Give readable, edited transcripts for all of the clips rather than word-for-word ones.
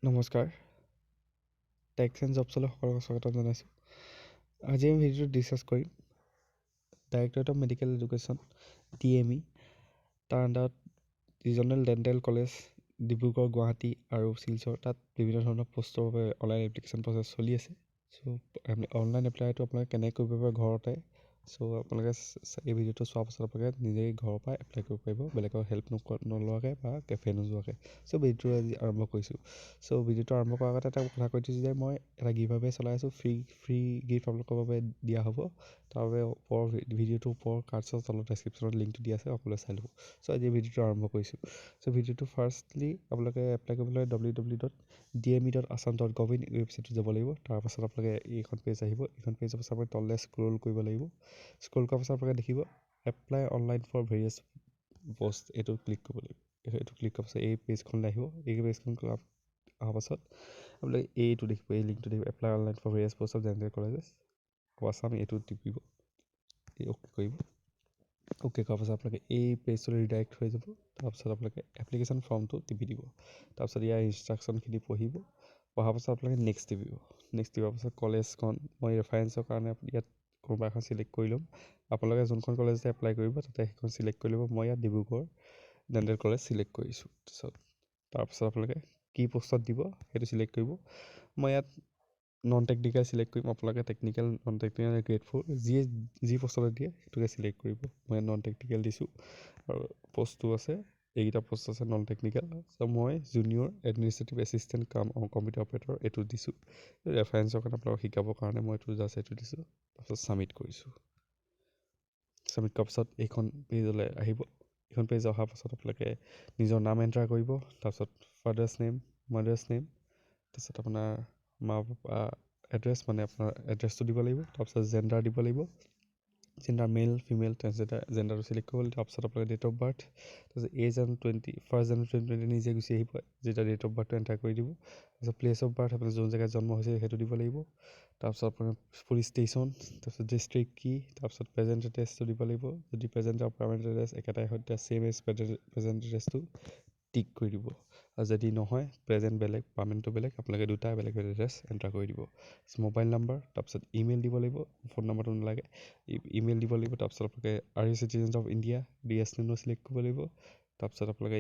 নমস্কাৰ, tax and জবছলৈ সকলোকে স্বাগতম জনাইছোঁ। আজি আমি ভিডিঅ'টো ডিছকাছ কৰিম directorate of medical education DME তাৰ আণ্ডাৰত regional dental college Dibrugarh, Guwahati আৰু শিলচৰ তাত বিভিন্ন ধৰণৰ পষ্টৰ বাবে অনলাইন এপ্লিকেশ্যন প্ৰচেছ চলি আছে। চ' অনলাইন এপ্লাইটো আপোনালোকে কেনেকৈ কৰিব পাৰিব ঘৰতে। চ' আপোনালোকে এই ভিডিঅ'টো চোৱাৰ পাছত আপোনালোকে নিজেই ঘৰৰ পৰা এপ্লাই কৰিব পাৰিব, বেলেগৰ হেল্প নোলোৱাকৈ বা কেফে নোযোৱাকৈ। চ' ভিডিঅ'টো আজি আৰম্ভ কৰিছোঁ। চ' ভিডিঅ'টো আৰম্ভ কৰাৰ আগতে এটা কথা কৈ দিছোঁ যে মই এটা গিভআৱে চলাই আছোঁ, ফ্ৰী গিফ্ট আপোনালোকৰ বাবে দিয়া হ'ব। তাৰ বাবে ভিডিঅ'টোৰ ওপৰৰ কাৰ্ডছৰ তলত ডেছক্ৰিপশ্যনত লিংকটো দিয়া আছে, সকলোৱে চাই ল'ব। চ' আজি ভিডিঅ'টো আৰম্ভ কৰিছোঁ। চ' ভিডিঅ'টো ফাৰ্ষ্টলি আপোনালোকে এপ্লাই কৰিবলৈ www.dme.assam.gov ৱেবছাইটত যাব লাগিব। তাৰপাছত আপোনালোকে এইখন পেজ আহিব। এইখন পেজৰ পাছত আপুনি তললৈ স্ক্ৰল কৰিব লাগিব। স্ক্ৰল কৰাৰ পাছত আপোনালোকে দেখিব apply online for various post, এইটো ক্লিক কৰিব লাগিব। এইটো ক্লিক কৰাৰ পাছত এই পেজখনলৈ আহিব। এই পেজখন অহাৰ পাছত আপোনালোকে এইটো দেখিব, এই লিংকটো দেখিব, apply online for various post of dental colleges Assam. এইটো টিপিব, এই অ'কে কৰিব। অ'কে কৰাৰ পাছত আপোনালোকে এই পেজটোলৈ ৰিডাইৰেক্ট হৈ যাব। তাৰপাছত আপোনালোকে এপ্লিকেশ্যন ফৰ্মটো টিপি দিব। তাৰপাছত ইয়াৰ ইনষ্ট্ৰাকশ্যনখিনি পঢ়িব। পঢ়াৰ পাছত আপোনালোকে নেক্সট টিপিব। নেক্সট টিপাৰ পাছত কলেজখন মই ৰেফাৰেঞ্চৰ কাৰণে ইয়াত কোনোবা এখন চিলেক্ট কৰি ল'ম। আপোনালোকে যোনখন কলেজতে এপ্লাই কৰিব তাতে সেইখন চিলেক্ট কৰি ল'ব। মই ইয়াত ডিব্ৰুগড় ডেণ্টেল কলেজ চিলেক্ট কৰিছোঁ। তাৰপাছত আপোনালোকে কি পষ্টত দিব সেইটো চিলেক্ট কৰিব। মই ইয়াত নন টেকনিকেল চিলেক্ট কৰিম। আপোনালোকে টেকনিকেল, নন টেকনিকেল, গ্ৰেড 4 যি পষ্টলৈ দিয়ে সেইটোকে চিলেক্ট কৰিব। মই নন টেকনিকেল দিছোঁ আৰু পষ্টটো আছে, এইকেইটা পষ্ট আছে নন টেকনিকেল। চ' মই জুনিয়ৰ এডমিনিষ্ট্ৰেটিভ এছিষ্টেণ্ট কাম কম্পিউটাৰ অপাৰেটৰ এইটো দিছোঁ। ৰেফাৰেঞ্চৰ কাৰণে আপোনালোকক শিকাবৰ কাৰণে মই এইটো জাষ্ট এইটো দিছোঁ। তাৰপাছত ছাবমিট কৰিছোঁ। ছাবমিট কৰাৰ পাছত এইখন পেজলৈ আহিব। এইখন পেজ অহাৰ পাছত আপোনালোকে নিজৰ নাম এণ্টাৰ কৰিব। তাৰপাছত ফাদাৰ্ছ নেম, মাদাৰ্ছ নেম, তাৰপিছত আপোনাৰ মা পাপা এড্ৰেছ, মানে আপোনাৰ এড্ৰেছটো দিব লাগিব। তাৰপিছত জেণ্ডাৰ দিব লাগিব, জেণ্ডাৰ মেল ফিমেল ট্ৰেন্সজেণ্ডাৰ, জেণ্ডাৰটো চিলেক্ট কৰিব লাগিব। তাৰপিছত আপোনালোকে ডেট অফ বাৰ্থ, তাৰপিছত এজ এণ্ড 1 জানুৱাৰী 2020 নিজে গুচি আহিব যেতিয়া ডেট অফ বাৰ্থটো এণ্টাৰ কৰি দিব। তাৰপিছত প্লেচ অফ বাৰ্থ আপোনাৰ যোন জেগাত জন্ম হৈছে সেইটো দিব লাগিব। তাৰপিছত আপোনাৰ পুলিচ ষ্টেচন, তাৰপিছত ডিষ্ট্ৰিক্ট কি, তাৰপিছত প্ৰেজেণ্ট এড্ৰেছটো দিব লাগিব। যদি প্ৰেজেণ্ট আৰু পাৰ্মানেণ্ট এড্ৰেছ একেটাই হয় তেতিয়া ছেম এজ প্ৰেজেণ্ট এড্ৰেছটো টিক কৰি দিব। আৰু যদি নহয়, প্ৰেজেণ্ট বেলেগ পাৰ্মানেণ্টটো বেলেগ, আপোনালোকে দুটা বেলেগ বেলেগ এড্ৰেছ এণ্টাৰ কৰি দিব। মোবাইল নাম্বাৰ, তাৰপিছত ইমেইল দিব লাগিব, ফোন নাম্বাৰটো নালাগে, ইমেইল দিব লাগিব। তাৰপিছত আপোনালোকে আৰ ইউ চিটিজেন্স অফ ইণ্ডিয়া য়েছ নে ন' চিলেক্ট কৰিব লাগিব। তাৰপিছত আপোনালোকে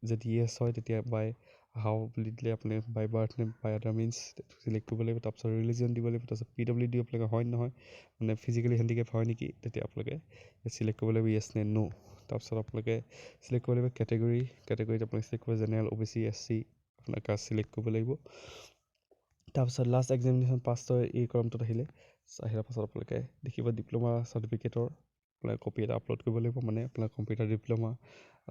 যদি য়েছ হয় তেতিয়া বাই হাউ বুলি দিলে আপুনি বাই বাৰ্থ নে বাই আদাৰ মিনছ চিলেক্ট কৰিব লাগিব। তাৰপিছত ৰিলিজন দিব লাগিব। তাৰপিছত PWD আপোনালোকে হয় নহয়, মানে ফিজিকেলি হেণ্ডিকেপ হয় নেকি, তেতিয়া আপোনালোকে চিলেক্ট কৰিব লাগিব য়েছ নে ন'। তাৰপিছত আপোনালোকে চিলেক্ট কৰিব লাগিব কেটেগৰীত আপোনালোকে চিলেক্ট কৰিব জেনেৰেল, OBC, SC আপোনাৰ কাষ্ট চিলেক্ট কৰিব লাগিব। তাৰপিছত লাষ্ট এক্সামিনেশ্যন পাছৰ এই কলমটোত আহিলে পাছত আপোনালোকে দেখিব ডিপ্ল'মা চাৰ্টিফিকেটৰ আপোনালোকে কপি এটা আপলোড কৰিব লাগিব। মানে আপোনাৰ কম্পিউটাৰ ডিপ্ল'মা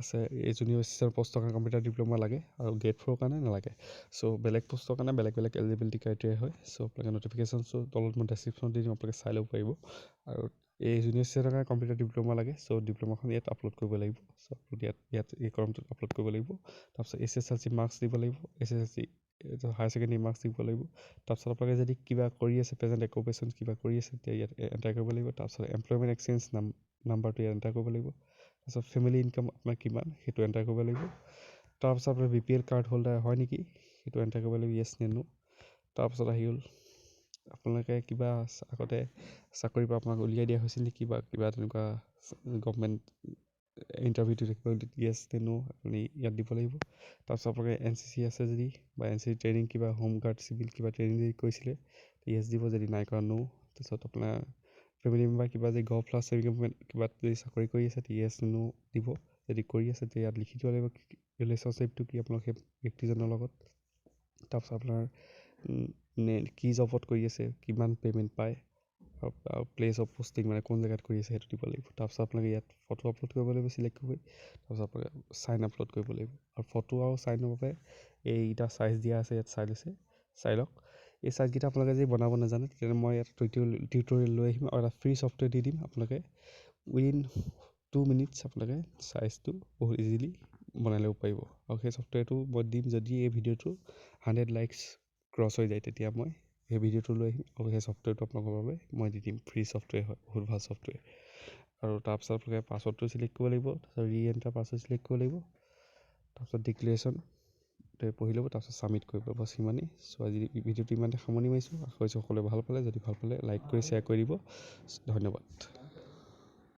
আছে, এই জুনিয়ৰ এছিষ্টেণ্ট পষ্টৰ কাৰণে কম্পিউটাৰ ডিপ্ল'মা লাগে আৰু গ্ৰেড 4 কাৰণে নালাগে। চ' বেলেগ পষ্টৰ কাৰণে বেলেগ বেলেগ এলিজিবিলিটি ক্ৰাইটেৰিয়া হয়। চ' আপোনালোকে নটিফিকেশ্যনটো তলত মই ডেছক্ৰিপশ্যনত দি দিম, আপোনালোকে চাই ল'ব পাৰিব। আৰু এই জুনিয়ৰ এছিষ্টেণ্টৰ কাৰণে কম্পিউটাৰ ডিপ্ল'মা লাগে। চ' ডিপ্ল'মাখন ইয়াত আপলোড কৰিব লাগিব। চ' আপুনি ইয়াত এই কলমটোত আপলোড কৰিব লাগিব। তাৰপিছত SSLC মাৰ্কছ দিব লাগিব, SSLC হায়াৰ ছেকেণ্ডেৰী মাৰ্কছ দিব লাগিব। তাৰপিছত আপোনালোকে যদি কিবা কৰি আছে, প্ৰেজেণ্ট অকুপেশ্যন কিবা কৰি আছে তেতিয়া ইয়াত এণ্টাৰ কৰিব লাগিব। তাৰপিছত এমপ্লয়মেণ্ট এক্সচেঞ্জ নাম্বাৰটো ইয়াত এণ্টাৰ কৰিব লাগিব। তাৰপিছত ফেমিলি ইনকাম আপোনাৰ কিমান সেইটো এণ্টাৰ কৰিব লাগিব। তাৰপিছত আপোনাৰ BPL কাৰ্ড হোল্ডাৰ হয় নেকি সেইটো এণ্টাৰ কৰিব লাগিব, য়েছ নে ন'। তাৰপিছত আহি গ'ল আপোনালোকে কিবা আগতে চাকৰিৰ পৰা আপোনাক উলিয়াই দিয়া হৈছিল নেকি বা কিবা তেনেকুৱা গভমেণ্ট ইণ্টাৰভিউটো দেখিব, য়েছ নে ন' আপুনি ইয়াত দিব লাগিব। তাৰপিছত আপোনালোকে NCC আছে যদি বা NCC ট্ৰেইনিং কিবা হোমগাৰ্ড চিভিল কিবা ট্ৰেইনিং যদি কৰিছিলে য়েছ দিব, যদি নাই কৰা ন'। তাৰপিছত আপোনাৰ ফেমিলি মেম্বাৰ কিবা যদি কিবা যদি চাকৰি কৰি আছে য়েছ ন' দিব। যদি কৰি আছে তেতিয়া ইয়াত লিখি দিব লাগিব ৰিলেশ্যনশ্বিপটো কি আপোনালোক সেই ব্যক্তিজনৰ লগত। তাৰপিছত আপোনাৰ কি জবত কৰি আছে, কিমান পে'মেণ্ট পায়, আৰু প্লেচ অফ পষ্টিং মানে কোন জেগাত কৰি আছে সেইটো দিব লাগিব। তাৰপিছত আপোনালোকে ইয়াত ফটো আপলোড কৰিব লাগিব চিলেক্ট কৰি। তাৰপিছত আপোনালোকে চাইন আপলোড কৰিব লাগিব। আৰু ফটো আৰু চাইনৰ বাবে এইকেইটা চাইজ দিয়া আছে, ইয়াত চাই লওক। এই চাইজকেইটা আপোনালোকে যদি বনাব নাজানে তেতিয়াহ'লে মই ইয়াত টিউটৰিয়েল লৈ আহিম আৰু এটা ফ্ৰী ছফ্টৱেৰ দি দিম। আপোনালোকে উইদিন 2 মিনিটছ আপোনালোকে চাইজটো বহুত ইজিলি বনাই ল'ব পাৰিব। আৰু সেই ছফ্টৱেৰটো মই দিম যদি এই ভিডিঅ'টো 100 লাইকছ ক্ৰছ হৈ যায়, তেতিয়া মই সেই ভিডিঅ'টো লৈ আহিম আৰু সেই ছফ্টৱেৰটো আপোনালোকৰ বাবে মই দি দিম। ফ্ৰী ছফ্টৱেৰ হয়, বহুত ভাল ছফ্টৱেৰ। আৰু তাৰপিছত আপোনালোকে পাছৱৰ্ডটো চিলেক্ট কৰিব লাগিব। তাৰপিছত ৰি এণ্টাৰ পাছৱৰ্ড চিলেক্ট কৰিব লাগিব। তাৰপিছত ডিক্লেৰেশ্যন পঢ়ি ল'ব, তাৰপিছত ছাবমিট কৰিব বছ সিমানেই। চ' আজি ভিডিঅ'টো ইমানতে সামৰণি মাৰিছোঁ। আশা কৰিছোঁ সকলোৱে ভাল পালে। যদি ভাল পালে লাইক কৰি শ্বেয়াৰ কৰি দিব। ধন্যবাদ।